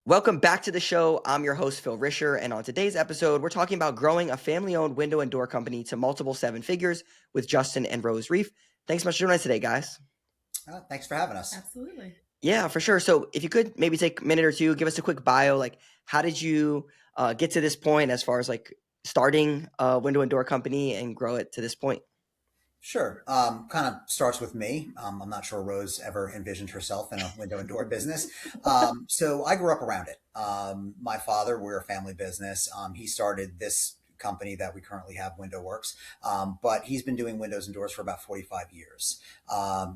Welcome back to the show. I'm your host, Phil Risher. And on today's episode, we're talking about growing a family owned window and door company to multiple seven figures with Justin and Rose Reif. Thanks so much for joining us today, guys. Thanks for having us. Absolutely. Yeah, for sure. So, if you could maybe take a minute or two, give us a quick bio. Like, how did you get to this point as far as like starting a window and door company and grow it to this point? Sure. Kind of starts with me. I'm not sure Rose ever envisioned herself in a window and door business. So I grew up around it. My father, we're a family business. He started this company that we currently have, Window Works, but he's been doing windows and doors for about 45 years.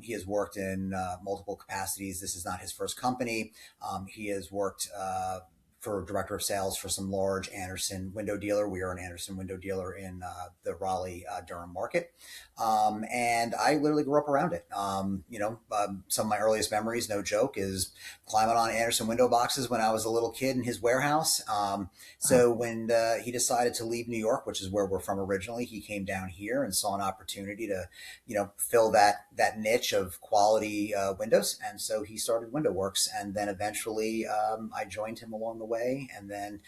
He has worked in multiple capacities. This is not his first company. He has worked for director of sales for some large Anderson window dealer. We are an Anderson window dealer in the Raleigh, Durham market. And I literally grew up around it. Some of my earliest memories, no joke, is climbing on Anderson window boxes when I was a little kid in his warehouse. So when he decided to leave New York, which is where we're from originally, he came down here and saw an opportunity to, fill that niche of quality windows. And so he started Window Works, and then eventually I joined him along the way. And then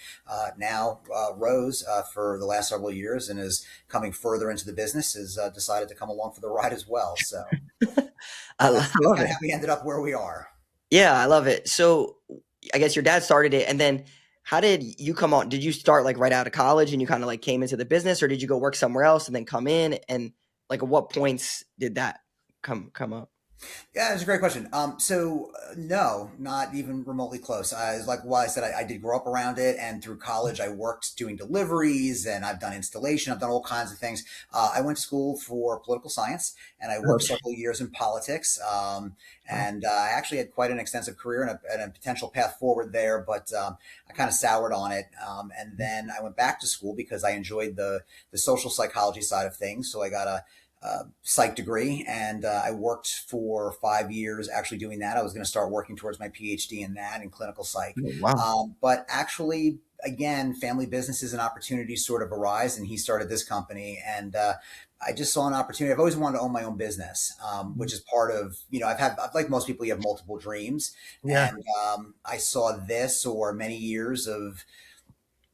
now Rose, for the last several years, and is coming further into the business, has decided to come along for the ride as well. So I that's love kind of it. how we ended up where we are. Yeah, I love it. So, I guess your dad started it, and then how did you come on? Did you start like right out of college and you kind of like came into the business, or did you go work somewhere else and then come in? And like, at what points did that come up? Yeah, it's a great question. No, not even remotely close. Like what I said, I did grow up around it, and through college, I worked doing deliveries, and I've done installation. I've done all kinds of things. I went to school for political science, and I worked Okay. several years in politics. Wow. And I actually had quite an extensive career and a potential path forward there, but I kind of soured on it. And then I went back to school because I enjoyed the social psychology side of things. So I got a psych degree, and I worked for 5 years actually doing that. I was going to start working towards my PhD in that in clinical psych. Oh, wow. But actually, again, family businesses and opportunities sort of arise, and he started this company. And I just saw an opportunity. I've always wanted to own my own business, which is part of, like most people, you have multiple dreams. Yeah. And I saw this, or many years of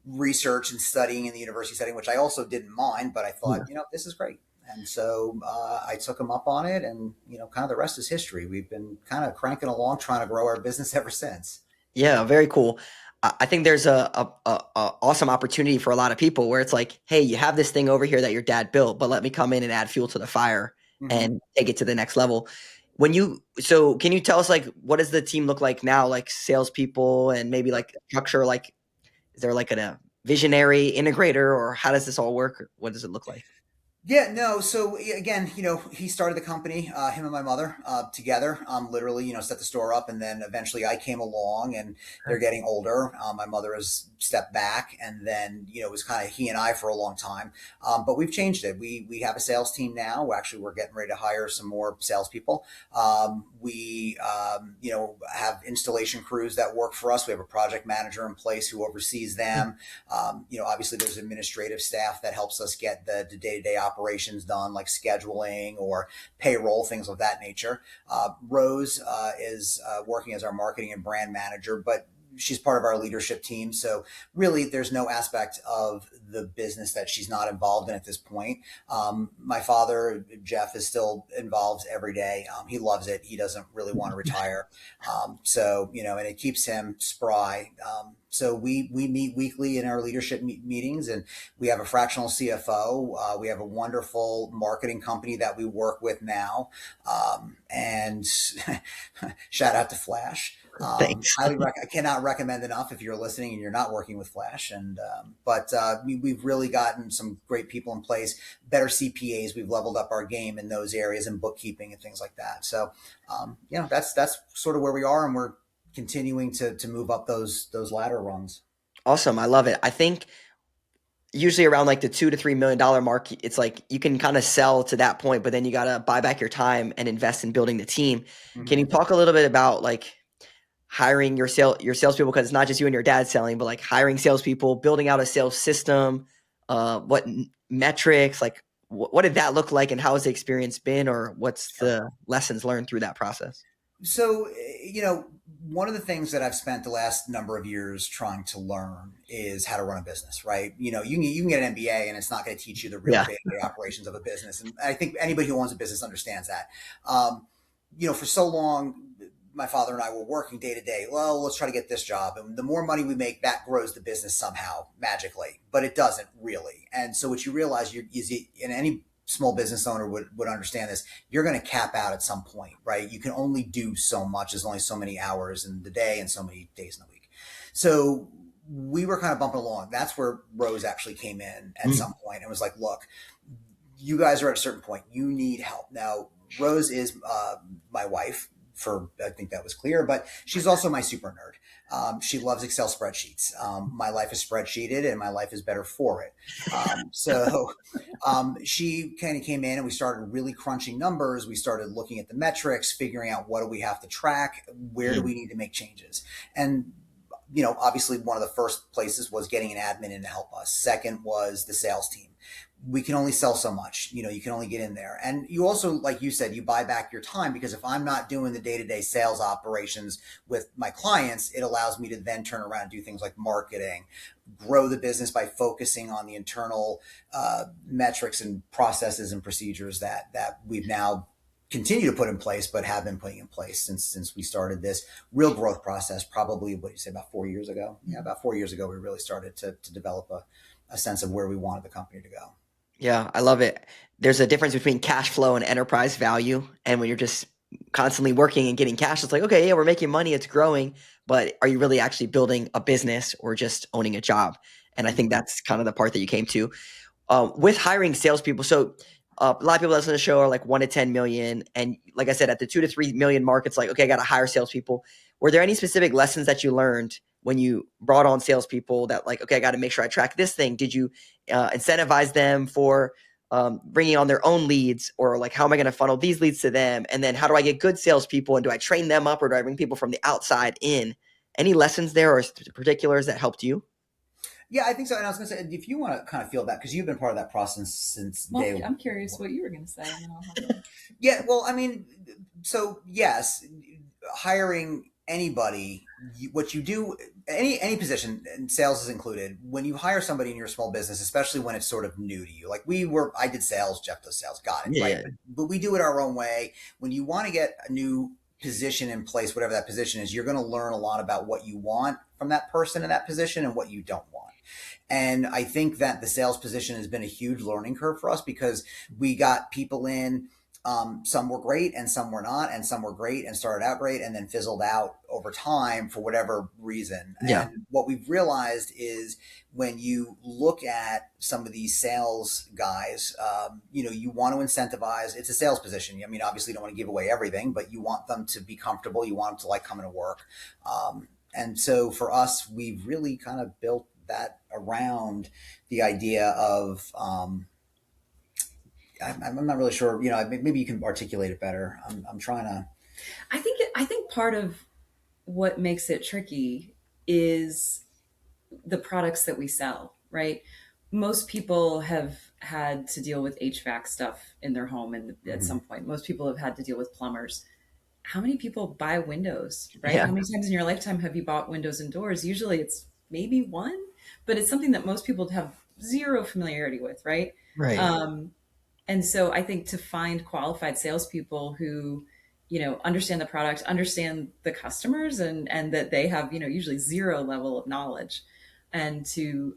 research and studying in the university setting, which I also didn't mind, but I thought, Yeah. this is great. And so I took him up on it, and kind of the rest is history. We've been kind of cranking along, trying to grow our business ever since. Yeah, very cool. I think there's a awesome opportunity for a lot of people where it's like, hey, you have this thing over here that your dad built, but let me come in and add fuel to the fire Hmm. and take it to the next level. So can you tell us like what does the team look like now, like salespeople and maybe like structure? Like, is there like a visionary integrator, or how does this all work? Or what does it look like? Yeah, no. So again, he started the company, him and my mother, together, literally, set the store up. And then eventually I came along, and they're getting older. My mother has stepped back, and then, it was kind of he and I for a long time. But we've changed it. We have a sales team now. Actually, we're getting ready to hire some more salespeople. We have installation crews that work for us. We have a project manager in place who oversees them. Obviously there's administrative staff that helps us get the day-to-day operations done, like scheduling or payroll, things of that nature. Rose is working as our marketing and brand manager, but she's part of our leadership team. So really there's no aspect of the business that she's not involved in at this point. My father, Jeff, is still involved every day. He loves it. He doesn't really want to retire. And it keeps him spry. So we meet weekly in our leadership meetings, and we have a fractional CFO. We have a wonderful marketing company that we work with now. And shout out to Flash. Thanks. I cannot recommend enough if you're listening and you're not working with Flash. And we've really gotten some great people in place, better CPAs. We've leveled up our game in those areas, and bookkeeping and things like that. So that's sort of where we are, and we're continuing to move up those ladder rungs. Awesome. I love it. I think usually around like the $2 to $3 million mark, it's like you can kind of sell to that point, but then you got to buy back your time and invest in building the team. Can you Mm-hmm. talk a little bit about like hiring your salespeople? Because it's not just you and your dad selling, but like hiring salespeople, building out a sales system. What metrics? Like, what did that look like, and how has the experience been, or what's Sure. the lessons learned through that process? So one of the things that I've spent the last number of years trying to learn is how to run a business, right? You can get an MBA and it's not going to teach you the real Yeah. day-to-day operations of a business. And I think anybody who owns a business understands that. Um, for so long, my father and I were working day to day. Well, let's try to get this job. And the more money we make, that grows the business somehow magically, but it doesn't really. And so what you realize and any small business owner would understand this, you're going to cap out at some point, right? You can only do so much. There's only so many hours in the day and so many days in the week. So we were kind of bumping along. That's where Rose actually came in at Mm. some point and was like, look, you guys are at a certain point. You need help. Now, Rose is my wife. I think that was clear, but she's also my super nerd. She loves Excel spreadsheets. My life is spreadsheeted, and my life is better for it. She kind of came in, and we started really crunching numbers. We started looking at the metrics, figuring out what do we have to track, where do Mm. we need to make changes, and obviously one of the first places was getting an admin in to help us. Second was the sales team. We can only sell so much. You can only get in there. And you also, like you said, you buy back your time, because if I'm not doing the day-to-day sales operations with my clients, it allows me to then turn around and do things like marketing, grow the business by focusing on the internal metrics and processes and procedures that we've now continue to put in place, but have been putting in place since we started this real growth process. Probably, what do you say, about 4 years ago? Yeah, about 4 years ago, we really started to develop a sense of where we wanted the company to go. Yeah, I love it. There's a difference between cash flow and enterprise value. And when you're just constantly working and getting cash, it's like, okay, yeah, we're making money, it's growing, but are you really actually building a business or just owning a job? And I think Mm-hmm. that's kind of the part that you came to. With hiring salespeople. So a lot of people that listen to the show are like 1 to 10 million, and like I said, at the 2 to 3 million mark, it's like, okay, I got to hire salespeople. Were there any specific lessons that you learned when you brought on salespeople that like, okay, I got to make sure I track this thing? Did you incentivize them for bringing on their own leads, or like, how am I going to funnel these leads to them? And then how do I get good salespeople, and do I train them up, or do I bring people from the outside in? Any lessons there or particulars that helped you? Yeah, I think so. And I was going to say, if you want to kind of feel that, because you've been part of that process since Well, day I'm curious one. what you were going to say, and then I'll have a. Yeah, well, I mean, so yes, hiring anybody, what you do, any position, and sales is included. When you hire somebody in your small business, especially when it's sort of new to you, like I did sales, Jeff does sales, got it, right? Yeah. But we do it our own way. When you want to get a new position in place, whatever that position is, you're going to learn a lot about what you want from that person in that position and what you don't want. And I think that the sales position has been a huge learning curve for us, because we got people in. Some were great and some were not, and some were great and started out great and then fizzled out over time for whatever reason. Yeah. And what we've realized is, when you look at some of these sales guys, you want to incentivize. It's a sales position. I mean, obviously, you don't want to give away everything, but you want them to be comfortable. You want them to like coming to work. And so for us, we've really kind of built that around the idea of. I'm not really sure. Maybe you can articulate it better. I'm trying to. I think part of what makes it tricky is the products that we sell, right? Most people have had to deal with HVAC stuff in their home, and at Mhm. some point, most people have had to deal with plumbers. How many people buy windows, right? Yeah. How many times in your lifetime have you bought windows and doors? Usually it's maybe one, but it's something that most people have zero familiarity with, right? Right. Um, And so I think to find qualified salespeople who, understand the product, understand the customers, and that they have, usually zero level of knowledge, and to,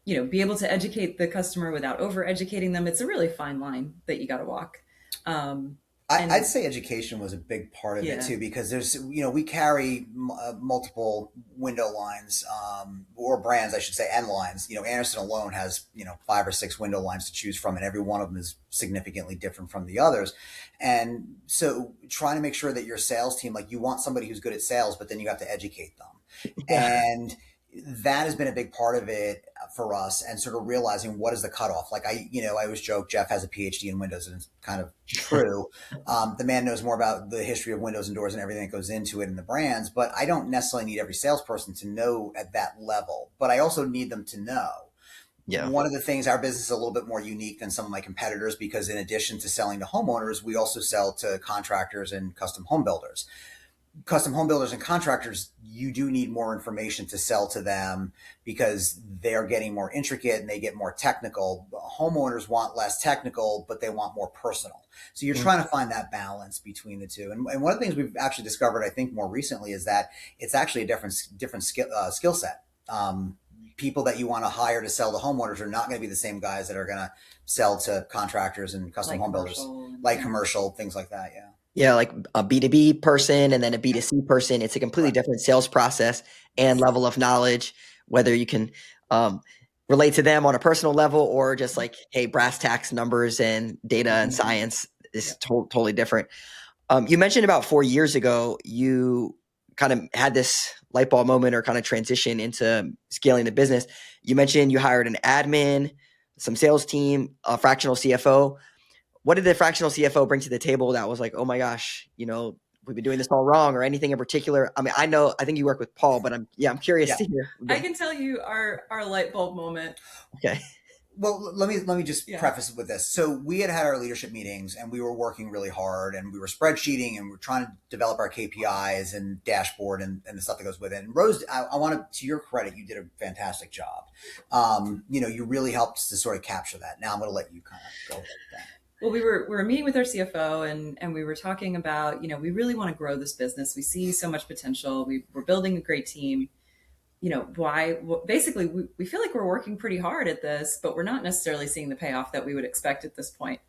be able to educate the customer without over educating them. It's a really fine line that you got to walk. Um, I'd and say education was a big part of it yeah, too, because we carry multiple window lines, or brands, I should say, and lines. Anderson alone has, 5 or 6 window lines to choose from, and every one of them is significantly different from the others. And so trying to make sure that your sales team, like, you want somebody who's good at sales, but then you have to educate them. Yeah. And that has been a big part of it for us, and sort of realizing what is the cutoff. Like, I always joke Jeff has a PhD in Windows, and it's kind of true. The man knows more about the history of windows and doors and everything that goes into it and the brands, but I don't necessarily need every salesperson to know at that level, but I also need them to know. Yeah. One of the things, our business is a little bit more unique than some of my competitors, because in addition to selling to homeowners, we also sell to contractors and custom home builders. custom home builders and contractors, you do need more information to sell to them because they're getting more intricate and they get more technical. Homeowners want less technical, but they want more personal. So you're Mm. trying to find that balance between the two. And one of the things we've actually discovered, I think, more recently is that it's actually a different skill set. People that you want to hire to sell to homeowners are not going to be the same guys that are going to sell to contractors and custom Like home builders, commercial and like yeah. commercial things like that. Yeah. Yeah, like a B2B person and then a B2C person. It's a completely Correct. different sales process and Yes. level of knowledge, whether you can um, relate to them on a personal level or just like, hey, brass tacks numbers and data and Mhm. science Yeah. is totally different. You mentioned about 4 years ago, you kind of had this light bulb moment or kind of transition into scaling the business. You mentioned you hired an admin, some sales team, a fractional CFO. What did the fractional CFO bring to the table that was like, oh my gosh, we've been doing this all wrong or anything in particular? I mean, I think you work with Paul, but I'm curious Yeah. to hear. I can tell you our light bulb moment. Okay. Well, let me just Yeah. preface it with this. So we had our leadership meetings, and we were working really hard, and we were spreadsheeting, and we were trying to develop our KPIs and dashboard and the stuff that goes with it. And Rose, I want to your credit, you did a fantastic job. You really helped to sort of capture that. Now I'm going to let you kind of go with that. Well, we were meeting with our CFO and we were talking about, we really want to grow this business. We see so much potential. We're building a great team. Why? Basically, we feel like we're working pretty hard at this, but we're not necessarily seeing the payoff that we would expect at this point.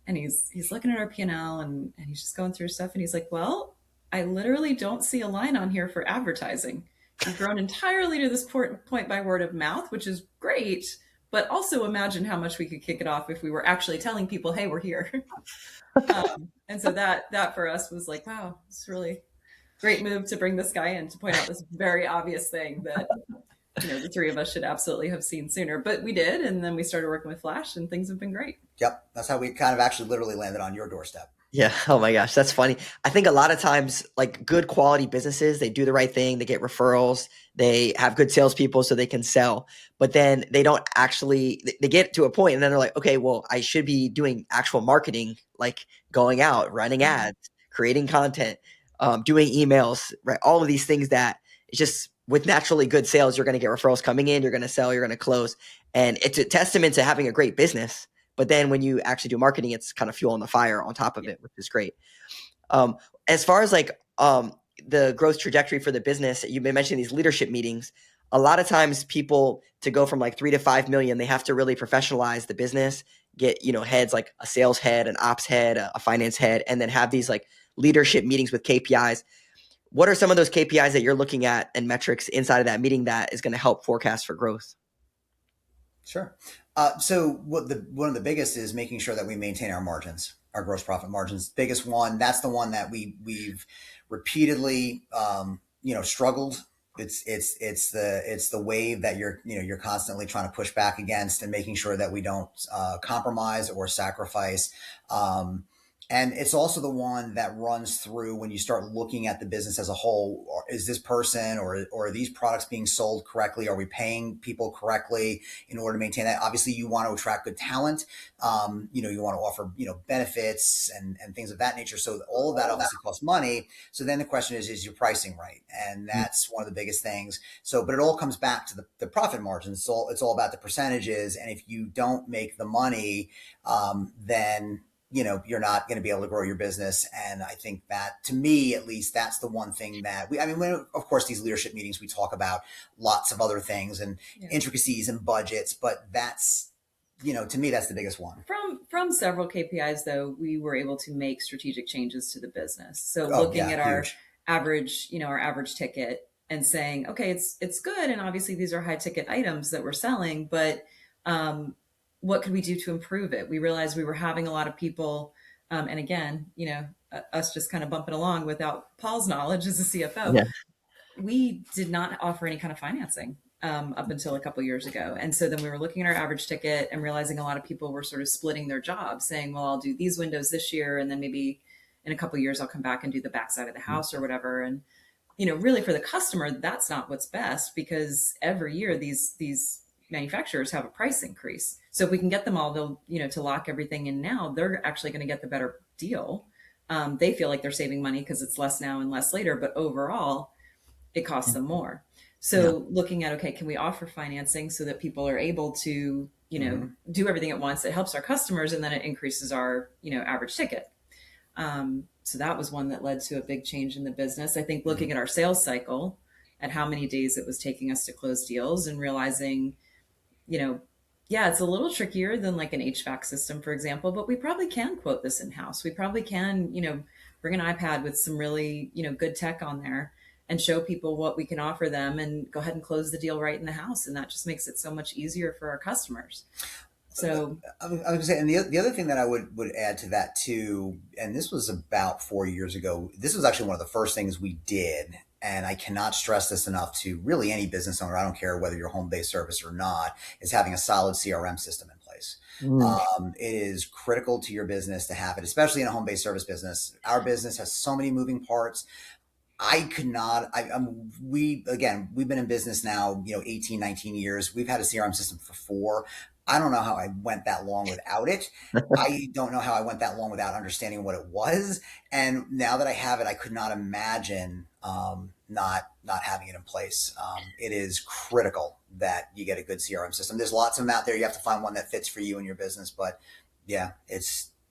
And he's looking at our P&L and he's just going through stuff and he's like, well, I literally don't see a line on here for advertising. We've grown entirely to this point by word of mouth, which is great. But also imagine how much we could kick it off if we were actually telling people, "Hey, we're here." And so that for us was like, wow, it's really great move to bring this guy in to point out this very obvious thing that the three of us should absolutely have seen sooner. But we did, and then we started working with Flash, and things have been great. Yep, that's how we kind of actually literally landed on your doorstep. Yeah. Oh my gosh, that's funny. I think a lot of times, like good quality businesses, they do the right thing. They get referrals. They have good salespeople so they can sell. But then they don't actually. They get to a point, and then they're like, okay, well, I should be doing actual marketing, like going out, running Mhm. ads, creating content, doing emails, right? All of these things that it's just with naturally good sales, you're going to get referrals coming in. You're going to sell. You're going to close, and it's a testament to having a great business. But then when you actually do marketing, it's kind of fuel on the fire on top of Yeah. it, which is great. As far as like the growth trajectory for the business, you've been mentioning these leadership meetings. A lot of times people to go from like 3 to 5 million, they have to really professionalize the business, get, heads like a sales head, an ops head, a finance head, and then have these like leadership meetings with KPIs. What are some of those KPIs that you're looking at and metrics inside of that meeting that is going to help forecast for growth? Sure. So one of the biggest is making sure that we maintain our margins, our gross profit margins. Biggest one. That's the one that we've repeatedly struggled. It's the wave that you're constantly trying to push back against and making sure that we don't compromise or sacrifice. And it's also the one that runs through when you start looking at the business as a whole. Is this person or are these products being sold correctly? Are we paying people correctly in order to maintain that? Obviously, you want to attract good talent. You want to offer, benefits and things of that nature. So all of that obviously costs money. So then the question is your pricing right? And that's one of the biggest things. So, but it all comes back to the profit margins. So it's all about the percentages. And if you don't make the money, then you're not going to be able to grow your business. And I think that, to me, at least, that's the one thing that of course, these leadership meetings, we talk about lots of other things and Yeah. intricacies and budgets, but that's, to me, that's the biggest one. From several KPIs, though, we were able to make strategic changes to the business. So Oh looking yeah, at our huge. average ticket and saying, okay, it's good, and obviously these are high ticket items that we're selling, but what could we do to improve it? We realized we were having a lot of people, and again, us just kind of bumping along without Paul's knowledge as a CFO. Yeah. We did not offer any kind of financing up until a couple years ago. And so then we were looking at our average ticket and realizing a lot of people were sort of splitting their jobs, saying, well, I'll do these windows this year, and then maybe in a couple years I'll come back and do the backside of the house or whatever. And really for the customer, that's not what's best, because every year these manufacturers have a price increase. So if we can get them all to lock everything in now, they're actually going to get the better deal. They feel like they're saving money because it's less now and less later, but overall, it costs them more. Yeah. So looking at, okay, can we offer financing so that people are able to, Hmm. do everything at once? It helps our customers and then it increases our, average ticket. So that was one that led to a big change in the business. I think Hmm. looking at our sales cycle, at how many days it was taking us to close deals and realizing, you know, yeah, it's a little trickier than like an HVAC system, for example, but we probably can quote this in house. We probably can, bring an iPad with some really, good tech on there and show people what we can offer them and go ahead and close the deal right in the house. And that just makes it so much easier for our customers. So, I was going to say, and the other thing that I would add to that too, and this was about 4 years ago. This was actually one of the first things we did, and I cannot stress this enough to really any business owner. I don't care whether you're home based service or not, is having a solid CRM system in place. Mm. It is critical to your business to have it, especially in a home based service business. Our business has so many moving parts. I could not, we've been in business now, 18, 19 years. We've had a CRM system for four. I don't know how I went that long without it. I don't know how I went that long without understanding what it was. And now that I have it, I could not imagine, not having it in place. It is critical that you get a good CRM system. There's lots of them out there. You have to find one that fits for you and your business, but yeah,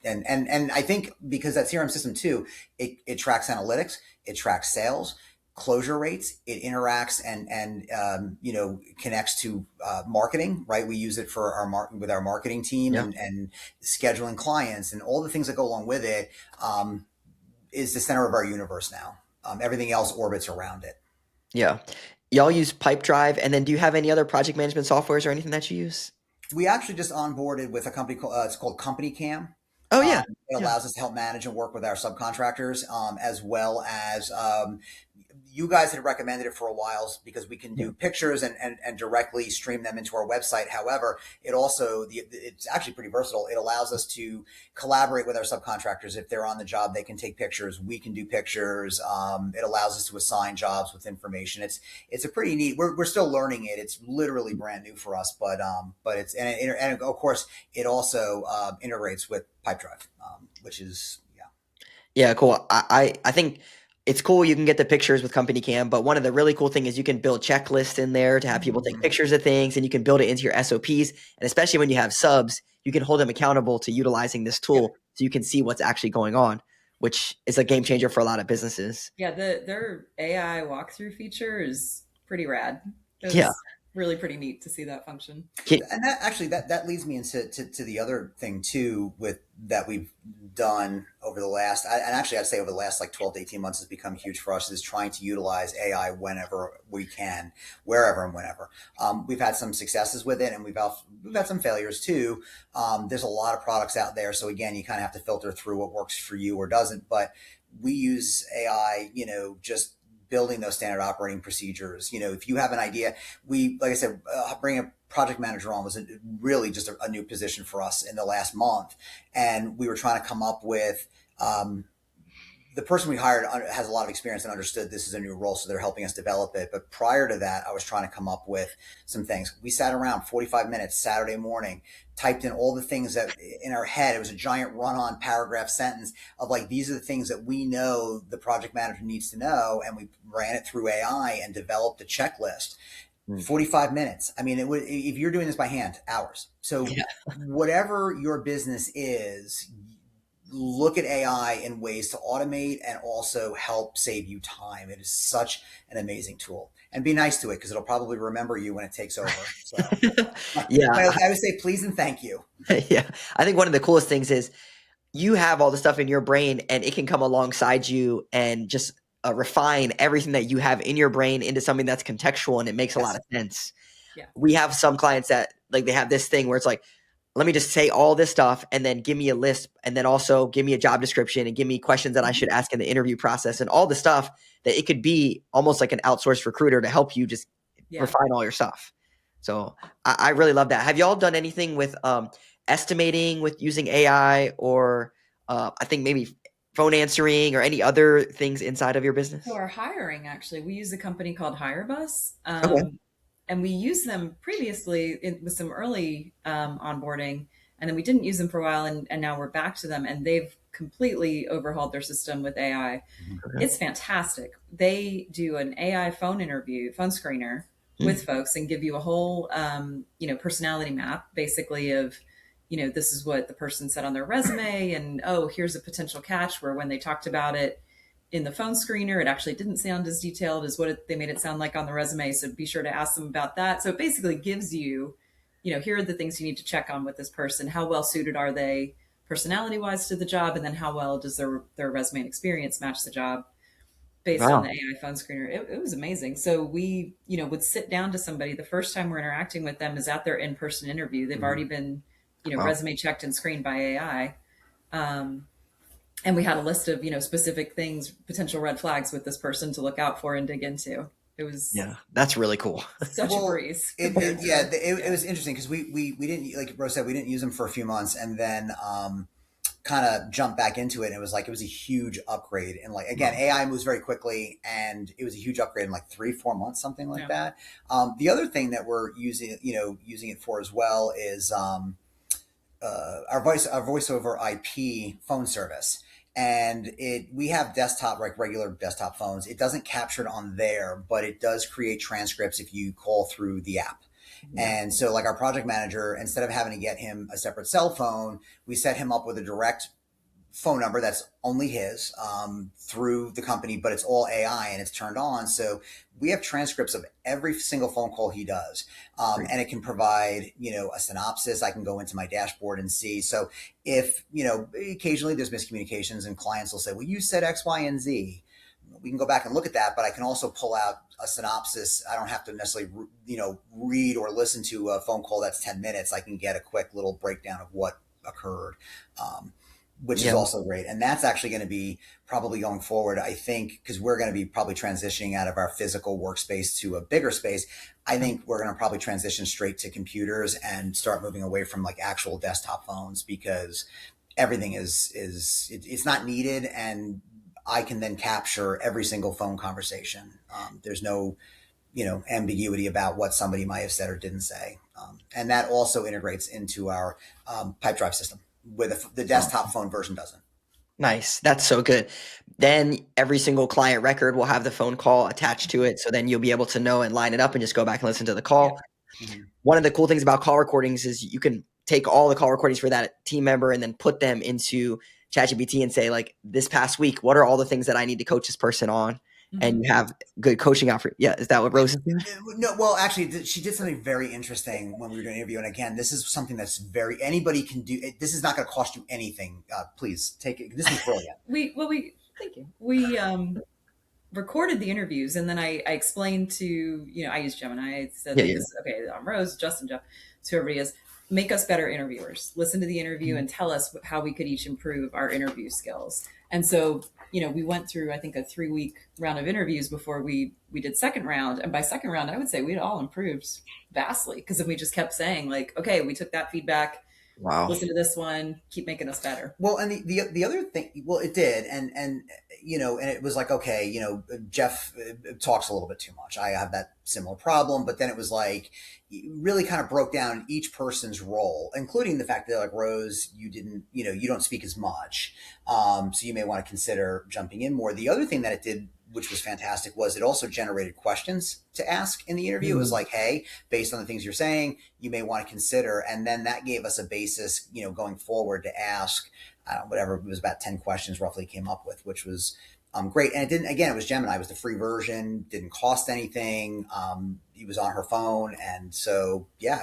and I think because that CRM system too, it tracks analytics, it tracks sales, closure rates, it interacts and connects to marketing. Right, we use it for with our marketing team Yeah. and scheduling clients and all the things that go along with it. Is the center of our universe now. Everything else orbits around it. Yeah. Y'all use Pipedrive, and then do you have any other project management softwares or anything that you use? We actually just onboarded with a company called it's called Company Cam. Oh yeah. It Yeah. allows us to help manage and work with our subcontractors, as well as you guys had recommended it for a while because we can Yeah. do pictures and directly stream them into our website. However, it's actually pretty versatile. It allows us to collaborate with our subcontractors. If they're on the job, they can take pictures. We can do pictures. It allows us to assign jobs with information. It's a pretty neat. We're still learning it. It's literally brand new for us, but it's and of course it also integrates with Pipedrive, which is yeah. Yeah, cool. I think it's cool you can get the pictures with Company Cam, but one of the really cool thing is you can build checklists in there to have people take Mhm. pictures of things, and you can build it into your SOPs. And especially when you have subs, you can hold them accountable to utilizing this Yep. tool so you can see what's actually going on, which is a game changer for a lot of businesses. yeah, their AI walkthrough feature is pretty rad. It Yeah. was really pretty neat to see that function. Ki- And that leads me into to the other thing too with that we've done over the last and actually I'd say over the last like 12 to 18 months has become huge for us is trying to utilize AI whenever we can, wherever and whenever. We've had some successes with it and we've had some failures too. There's a lot of products out there, so again you kind of have to filter through what works for you or doesn't, but we use AI, just building those standard operating procedures. If you have an idea, like I said, bringing a project manager on was really just a new position for us in the last month. And we were trying to come up with, the person we hired has a lot of experience and understood this is a new role, so they're helping us develop it. But prior to that, I was trying to come up with some things. We sat around 45 minutes Saturday morning, typed in all the things that in our head. It was a giant run-on paragraph sentence of like, these are the things that we know the project manager needs to know, and we ran it through AI and developed a checklist. Mm. 45 minutes. I mean, if you're doing this by hand, hours. So Yeah. whatever your business is, look at AI in ways to automate and also help save you time. It is such an amazing tool. And be nice to it because it'll probably remember you when it takes over. So Yeah. I would say please and thank you. Yeah. I think one of the coolest things is you have all the stuff in your brain and it can come alongside you and just refine everything that you have in your brain into something that's contextual and it makes a lot Yes. of sense. Yeah. We have some clients that like they have this thing where it's like, let me just say all this stuff and then give me a list and then also give me a job description and give me questions that I should ask in the interview process and all the stuff that it could be almost like an outsourced recruiter to help you just Yeah. refine all your stuff. So I really love that. Have y'all done anything with estimating with using AI or I think maybe phone answering or any other things inside of your So business? our hiring, actually, we use a company called HireBus, Okay. and we used them previously with some early onboarding, and then we didn't use them for a while, and now we're back to them, and they've completely overhauled their system with AI. Mhm. Okay. It's fantastic. They do an AI phone interview, phone screener with Mm. folks and give you a whole, personality map basically of, this is what the person said on their resume. And, oh, here's a potential catch where when they talked about it in the phone screener, it actually didn't sound as detailed as what they made it sound like on the resume. So be sure to ask them about that. So it basically gives you, here are the things you need to check on with this person. How well suited are they personality wise to the job? And then how well does their resume and experience match the job based on the Wow. AI phone screener? It was amazing. So we, would sit down to somebody. The first time we're interacting with them is at their in-person interview. They've already Mhm. been, Wow. resume checked and screened by AI. Um, and we had a list of, specific things, potential red flags with this person to look out for and dig into. It was Yeah, that's really cool. such a Well, breeze it compared yeah, to, it was interesting because we didn't, like Rose said, we didn't use them for a few months, and then kind of jumped back into it, and it was a huge upgrade. And like again, Wow. AI moves very quickly, and it was a huge upgrade in like 3 4 months, something like yeah. that. The other thing that we're using it for as well is our voice over IP phone service. And it we have desktop, like regular desktop phones. It doesn't capture it on there, but it does create transcripts if you call through the app. Yeah. And so, like our project manager, instead of having to get him a separate cell phone, we set him up with a direct phone number that's only his, through the company, but it's all AI and it's turned on. So we have transcripts of every single phone call he does. Great. And it can provide, a synopsis. I can go into my dashboard and see. So if, occasionally there's miscommunications and clients will say, well, you said X, Y, and Z. We can go back and look at that, but I can also pull out a synopsis. I don't have to necessarily, read or listen to a phone call that's 10 minutes. I can get a quick little breakdown of what occurred. Which is Yeah. also great. And that's actually going to be probably going forward, I think, because we're going to be probably transitioning out of our physical workspace to a bigger space. I think we're going to probably transition straight to computers and start moving away from like actual desktop phones, because everything it's not needed. And I can then capture every single phone conversation. There's no, ambiguity about what somebody might have said or didn't say. And that also integrates into our pipe drive system, where the Oh, desktop phone version doesn't. nice. That's so good. Then every single client record will have the phone call attached to it. So then you'll be able to know and line it up and just go back and listen to the Yeah. call. Mhm. One of the cool things about call recordings is you can take all the call recordings for that team member and then put them into ChatGPT and say, like, this past week, what are all the things that I need to coach this person on? And Mhm. you have good coaching out for, yeah. Is that what Rose is doing? No, well, actually, she did something very interesting when we were doing an interview. And again, this is something that's anybody can do. This is not going to cost you anything. Please take it. This was brilliant. We thank you. We recorded the interviews, and then I explained to, I use Gemini. I said Yeah, like yeah. this, okay, I'm Rose, Justin, Jeff, so everybody is, make us better interviewers. Listen to the interview Mhm. and tell us how we could each improve our interview skills. And so, we went through, I think, a 3 week round of interviews before we did second round. And by second round, I would say we'd all improved vastly, because then we just kept saying like, okay, we took that feedback, Wow. listen to this one, keep making us better. Well, and the other thing, well, it did, and and it was like, okay, Jeff talks a little bit too much. I have that similar problem, but then it was like really kind of broke down each person's role, including the fact that like Rose, you didn't, you don't speak as much, so you may want to consider jumping in more. The other thing that it did, which was fantastic, was it also generated questions to ask in the interview. It was Mhm. like, hey, based on the things you're saying, you may want to consider. And then that gave us a basis, going forward to ask, whatever it was, about 10 questions roughly came up with, which was great. And it didn't, again, it was Gemini. It was the free version, didn't cost anything. It was on her phone. And so, yeah,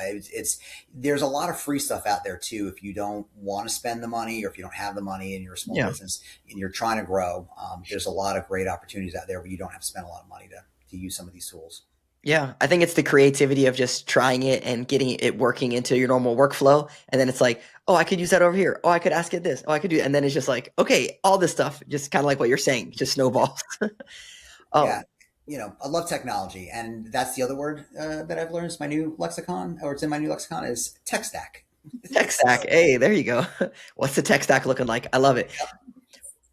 there's a lot of free stuff out there too. If you don't want to spend the money, or if you don't have the money and you're a small Yeah. business and you're trying to grow, there's a lot of great opportunities out there where you don't have to spend a lot of money to use some of these tools. Yeah, I think it's the creativity of just trying it and getting it working into your normal workflow, and then it's like, "Oh, I could use that over here. Oh, I could ask it this. Oh, I could do," and then it's just like, okay, all this stuff, just kinda like what you're saying, just snowballs. Yeah. Um, I love technology. And that's the other word that I've learned. It's my new lexicon, or it's in my new lexicon, is tech stack. tech stack, hey, there you go. What's the tech stack looking like? I love it.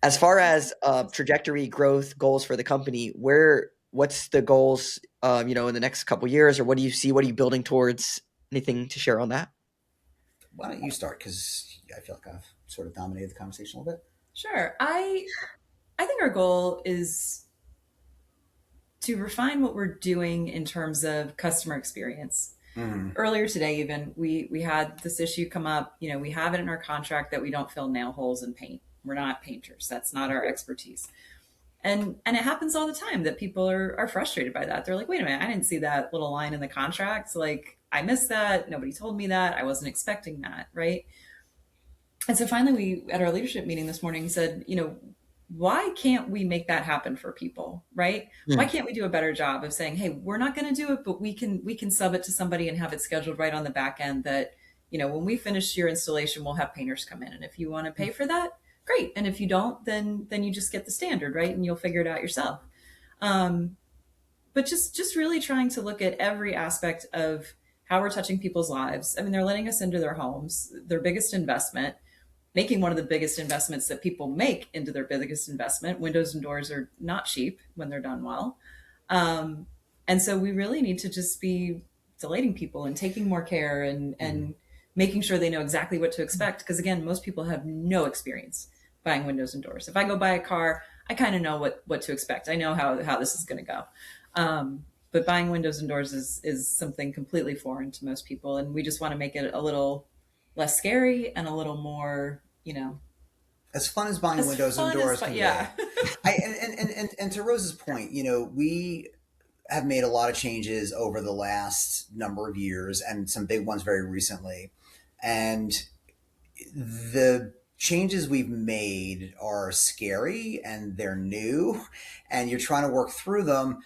As far as, trajectory, growth, goals for the company, what's the goals, in the next couple years, or what do you see? What are you building towards? Anything to share on that? Why don't you start? Because I feel like I've sort of dominated the conversation a little bit. Sure. I think our goal is to refine what we're doing in terms of customer experience. Mm-hmm. Earlier today, even we had this issue come up. We have it in our contract that we don't fill nail holes in paint. We're not painters. That's not our expertise. And it happens all the time that people are frustrated by that. They're like, wait a minute, I didn't see that little line in the contract. Like, I missed that. Nobody told me that. I wasn't expecting that, right? And so finally, we at our leadership meeting this morning said, why can't we make that happen for people, right? Why Mm. can't we do a better job of saying, hey, we're not going to do it, but we can sub it to somebody and have it scheduled right on the back end that, when we finish your installation, we'll have painters come in, and if you want to pay for that, great, and if you don't, then you just get the standard, right, and you'll figure it out yourself. But just really trying to look at every aspect of how we're touching people's lives. I mean, they're letting us into their homes, their biggest investment, making one of the biggest investments that people make into their biggest investment. Windows and doors are not cheap when they're done well. Um, and so we really need to just be delighting people and taking more care and making sure they know exactly what to expect. Because again, most people have no experience buying windows and doors. If I go buy a car, I kind of know what to expect. I know how this is going to go. But buying windows and doors is something completely foreign to most people. And we just want to make it a little less scary and a little more, As fun as buying as windows and fun as doors fun. can be. Yeah. And to Rose's point, we have made a lot of changes over the last number of years and some big ones very recently. And the changes we've made are scary and they're new and you're trying to work through them,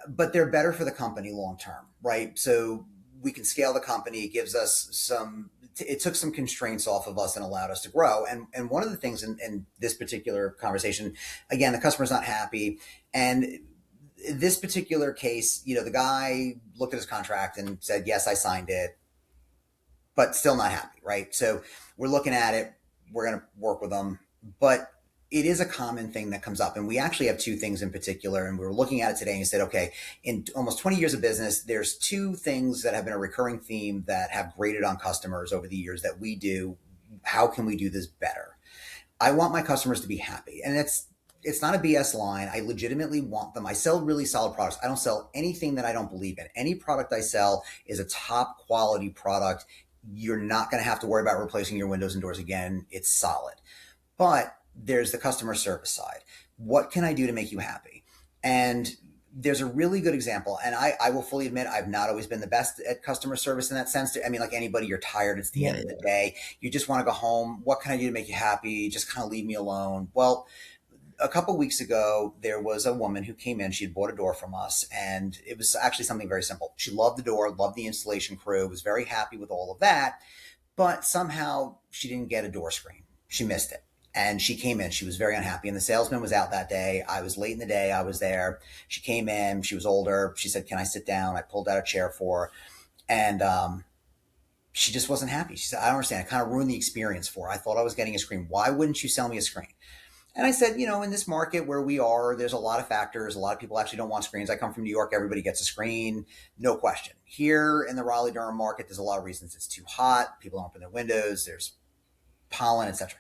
but they're better for the company long term, right? So we can scale the company. It gives us it took some constraints off of us and allowed us to grow. And one of the things in this particular conversation, again, the customer's not happy. And in this particular case, the guy looked at his contract and said, yes, I signed it, but still not happy, right? So we're looking at it. We're going to work with them, but it is a common thing that comes up. And we actually have two things in particular. And we were looking at it today and said, okay, in almost 20 years of business, there's two things that have been a recurring theme that have grated on customers over the years that we do. How can we do this better? I want my customers to be happy. And it's not a BS line. I legitimately want them. I sell really solid products. I don't sell anything that I don't believe in. Any product I sell is a top quality product. You're not going to have to worry about replacing your windows and doors again. It's solid. But there's the customer service side. What can I do to make you happy? And there's a really good example. And I will fully admit, I've not always been the best at customer service in that sense. I mean, like anybody, you're tired. It's the Yeah, end of yeah. the day. You just want to go home. What can I do to make you happy? Just kind of leave me alone. Well, a couple of weeks ago, there was a woman who came in. She had bought a door from us, and it was actually something very simple. She loved the door, loved the installation crew, was very happy with all of that, but somehow she didn't get a door screen. She missed it. And she came in. She was very unhappy. And the salesman was out that day. I was late in the day. I was there. She came in. She was older. She said, can I sit down? I pulled out a chair for her. And she just wasn't happy. She said, I don't understand. It kind of ruined the experience for her. I thought I was getting a screen. Why wouldn't you sell me a screen? And I said, in this market where we are, there's a lot of factors. A lot of people actually don't want screens. I come from New York. Everybody gets a screen. No question. Here in the Raleigh-Durham market, there's a lot of reasons. It's too hot. People don't open their windows. There's pollen, etc.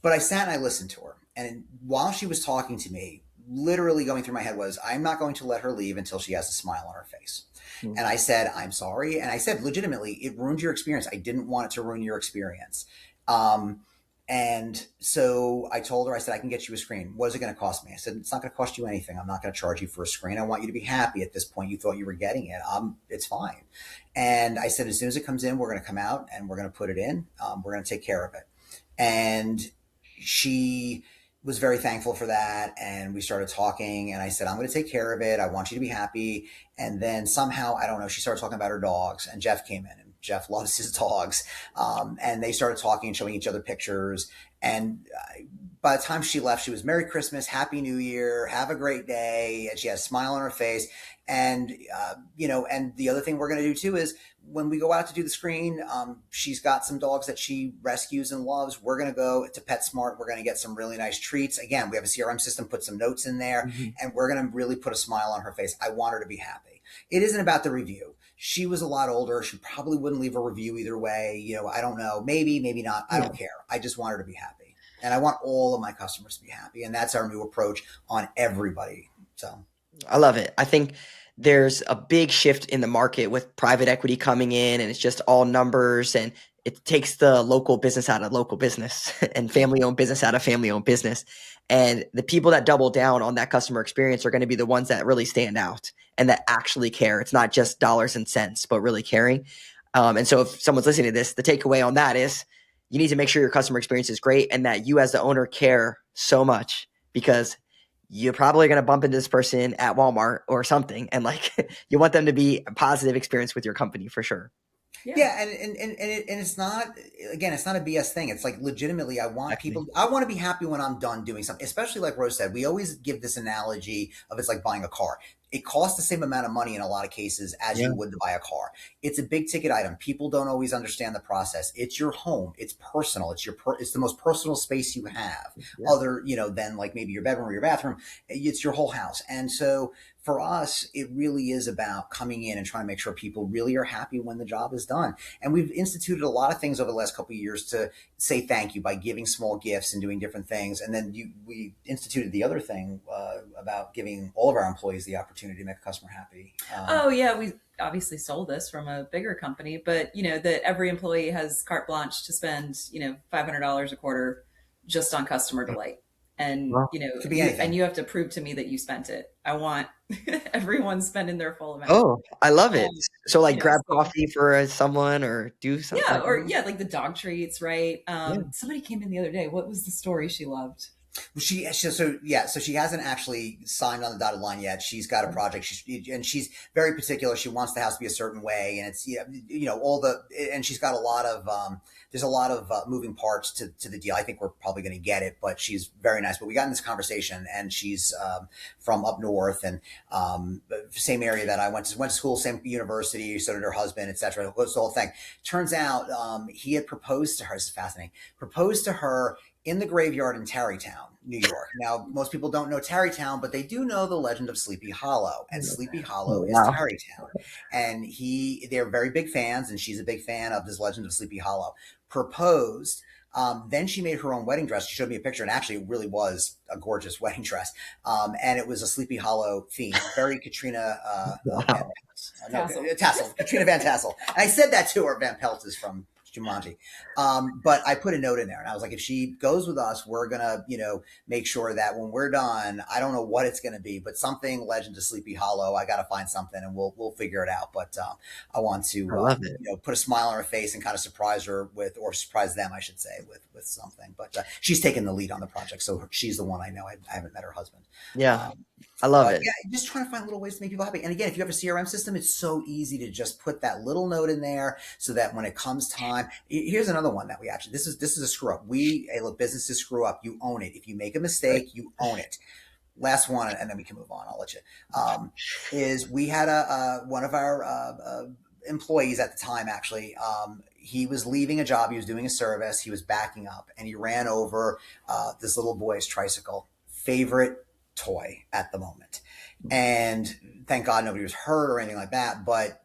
But I sat and I listened to her. And while she was talking to me, literally going through my head was, I'm not going to let her leave until she has a smile on her face. Mm. And I said, I'm sorry. And I said, legitimately, it ruined your experience. I didn't want it to ruin your experience. And so I told her, I said, I can get you a screen. What is it going to cost me? I said, it's not going to cost you anything. I'm not going to charge you for a screen. I want you to be happy at this point. You thought you were getting it. It's fine. And I said, as soon as it comes in, we're going to come out and we're going to put it in. We're going to take care of it. And she was very thankful for that. And we started talking and I said, I'm going to take care of it. I want you to be happy. And then somehow, I don't know, she started talking about her dogs and Jeff came in and Jeff loves his dogs. And they started talking and showing each other pictures. And by the time she left, she was Merry Christmas, Happy New Year, have a great day. And she had a smile on her face. And, and the other thing we're going to do too is when we go out to do the screen, she's got some dogs that she rescues and loves. We're going to go to PetSmart. We're going to get some really nice treats. Again, we have a CRM system, put some notes in there, Mm-hmm. and we're going to really put a smile on her face. I want her to be happy. It isn't about the review. She was a lot older. She probably wouldn't leave a review either way. I don't know. Maybe, maybe not. I don't care. I just want her to be happy. And I want all of my customers to be happy. And that's our new approach on everybody. So I love it. I think there's a big shift in the market with private equity coming in, and it's just all numbers, and it takes the local business out of local business and family owned business out of family owned business. And the people that double down on that customer experience are going to be the ones that really stand out and that actually care. It's not just dollars and cents, but really caring. And so if someone's listening to this, the takeaway on that is you need to make sure your customer experience is great and that you as the owner care so much, because you're probably going to bump into this person at Walmart or something. And like, you want them to be a positive experience with your company for sure. yeah, and it's not, again, it's not a BS thing. It's like legitimately, Exactly. I want to be happy when I'm done doing something. Especially like Rose said, we always give this analogy of it's like buying a car. It costs the same amount of money in a lot of cases as Yeah. you would to buy a car. It's a big ticket item. People don't always understand the process. It's your home. It's personal. It's the most personal space you have, Yeah. other than like maybe your bedroom or your bathroom. It's your whole house, and so for us, it really is about coming in and trying to make sure people really are happy when the job is done. And we've instituted a lot of things over the last couple of years to say thank you by giving small gifts and doing different things. And then we instituted the other thing about giving all of our employees the opportunity to make a customer happy. Oh yeah, we obviously sold this from a bigger company, but that every employee has carte blanche to spend, $500 a quarter just on customer delight. And Well, It could be anything. you have to prove to me that you spent it. I want everyone spending their full amount. oh, I love it. Um, So like grab so coffee for someone or do something yeah, like or that. yeah, like the dog treats, right? Yeah. Somebody came in the other day. What was the story she loved? So she hasn't actually signed on the dotted line yet. She's got a project. She's very particular. She wants the house to be a certain way, and it's all the and she's got a lot of there's a lot of moving parts to the deal. I think we're probably going to get it, but she's very nice. But we got in this conversation, and she's from up north and same area that I went to school, same university. So did her husband, etc. It's the whole thing. Turns out he had proposed to her. This is fascinating. Proposed to her in the graveyard in Tarrytown, New York. Now, most people don't know Tarrytown, but they do know the legend of Sleepy Hollow, and Sleepy Oh Hollow is wow. Tarrytown. And they're very big fans, and she's a big fan of this legend of Sleepy Hollow. Proposed. Then she made her own wedding dress. She showed me a picture, and actually, it really was a gorgeous wedding dress. And it was a Sleepy Hollow theme, very Katrina Van Wow. no, Tassel. Tassel, Katrina Van Tassel. And I said that to her. Van Pelt is from Jumanji. But I put a note in there and I was like, if she goes with us, we're going to, make sure that when we're done, I don't know what it's going to be, but something Legend of Sleepy Hollow, I got to find something and we'll figure it out. But I want I to, love it. put a smile on her face and kind of surprise her or surprise them, I should say, with something. But she's taken the lead on the project. So she's the one I know. I haven't met her husband. Yeah. Um, I love but it. yeah, just trying to find little ways to make people happy. And again, if you have a CRM system, it's so easy to just put that little note in there so that when it comes time, here's another one that we actually, this is a screw up. Hey, look, businesses screw up. You own it. If you make a Right. mistake, you own it. Last one, and then we can move on. I'll let you. Is we had one of our employees at the time actually. He was leaving a job. He was doing a service. He was backing up, and he ran over this little boy's tricycle. Favorite toy at the moment. And thank God nobody was hurt or anything like that, but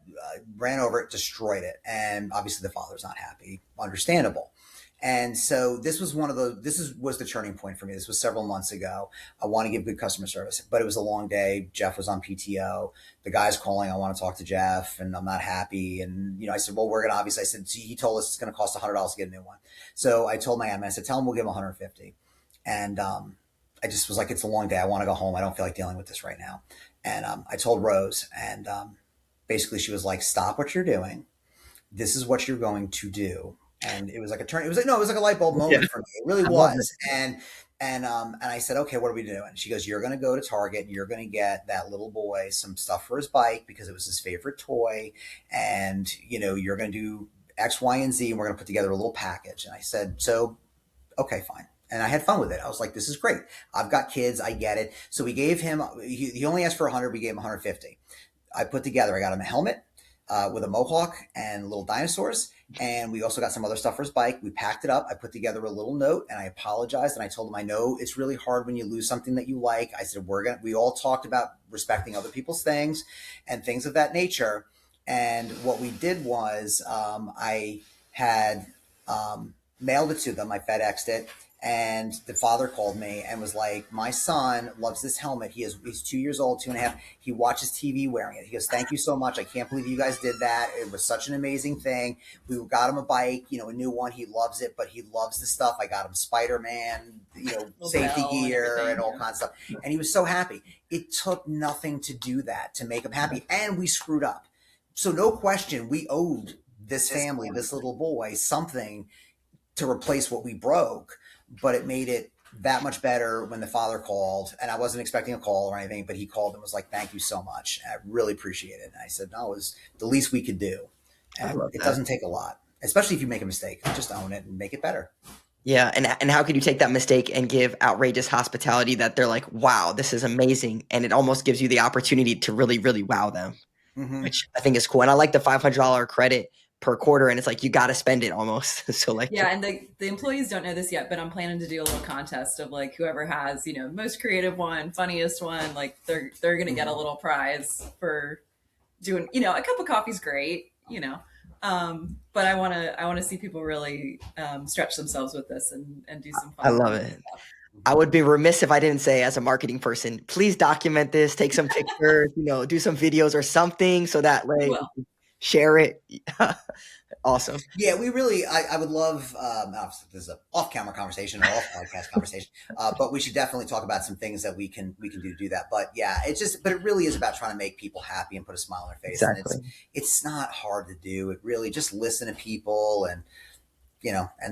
ran over it, destroyed it. And obviously the father's not happy, understandable. And so was the turning point for me. This was several months ago. I want to give good customer service, but it was a long day. Jeff was on PTO. The guy's calling. I want to talk to Jeff and I'm not happy. And, I said, well, I said, he told us it's going to cost $100 to get a new one. So I told my admin, I said, tell him we'll give him 150. And, I just was like, it's a long day. I want to go home. I don't feel like dealing with this right now. And I told Rose, and basically she was like, stop what you're doing. This is what you're going to do. And it was like a turn. It was like, no, it was like a light bulb Yeah. moment for me. It really I love it. was. And I said, okay, what are we doing? And she goes, you're going to go to Target and you're going to get that little boy some stuff for his bike because it was his favorite toy. And, you're going to do X, Y, and Z. And we're going to put together a little package. And I said, so, okay, fine. And I had fun with it. I was like, this is great. I've got kids. I get it. So we gave him, he only asked for 100. We gave him 150. I got him a helmet with a mohawk and little dinosaurs. And we also got some other stuff for his bike. We packed it up. I put together a little note and I apologized. And I told him, I know it's really hard when you lose something that you like. I said, we all talked about respecting other people's things and things of that nature. And what we did was I had mailed it to them. I FedExed it. And the father called me and was like, "My son loves this helmet. He's 2 years old, 2.5. He watches TV wearing it. He goes, thank you so much. I can't believe you guys did that. It was such an amazing thing. We got him a bike, a new one. He loves it, but he loves the stuff. I got him Spider-Man, safety Bell and gear and everything. all Yeah. kinds of stuff. And he was so happy. It took nothing to do that to make him happy. And we screwed up. So no question, we owed this family, this little boy, something to replace what we broke, but it made it that much better when the father called. And I wasn't expecting a call or anything, but he called and was like, thank you so much. I really appreciate it. And I said, no, it was the least we could do. I And love it that. doesn't take a lot, especially if you make a mistake. Just own it and make it better. Yeah, and how could you take that mistake and give outrageous hospitality that they're like, "Wow, this is amazing," and it almost gives you the opportunity to really, really wow them, Mm-hmm. which I think is cool. And I like the $500 credit per quarter, and it's like you got to spend it almost. So like, Yeah, and the employees don't know this yet, but I'm planning to do a little contest of like whoever has, most creative one, funniest one, like they're gonna get a Mm-hmm. little prize for doing, a cup of coffee's great. But I wanna see people really stretch themselves with this and do some I fun love creative it. stuff. I would be remiss if I didn't say, as a marketing person, please document this, take some pictures, do some videos or something so that We like will. share it. Awesome. Yeah, we really, I would love, obviously this is an off-camera conversation or off-podcast conversation, but we should definitely talk about some things that we can do to do that. But yeah, but it really is about trying to make people happy and put a smile on their face, and Exactly. it's not hard to do. It really just listen to people and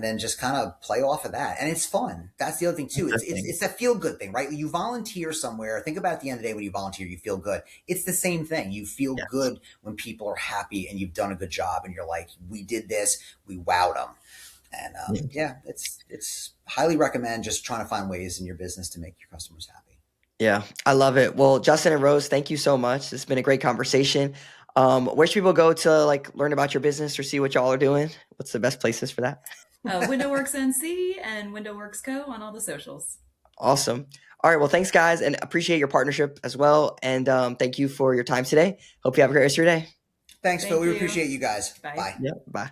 then just kind of play off of that. And it's fun. That's the other thing too. That's It's the it's thing. it's that feel good thing, right? You volunteer somewhere. Think about at the end of the day when you volunteer, you feel good. It's the same thing. You feel Yes. good when people are happy and you've done a good job and you're like, we did this, we wowed them. And Yeah. yeah, it's highly recommend just trying to find ways in your business to make your customers happy. Yeah, I love it. Well, Justin and Rose, thank you so much. It's been a great conversation. Where should people go to like learn about your business or see what y'all are doing? What's the best places for that? WindowWorks NC and WindowWorks Co on all the socials. Awesome. All right. Well, thanks, guys, and appreciate your partnership as well. And thank you for your time today. Hope you have a great rest of your day. Thanks, Phil. Thank We you. appreciate you guys. Bye. Bye. Yeah. Bye.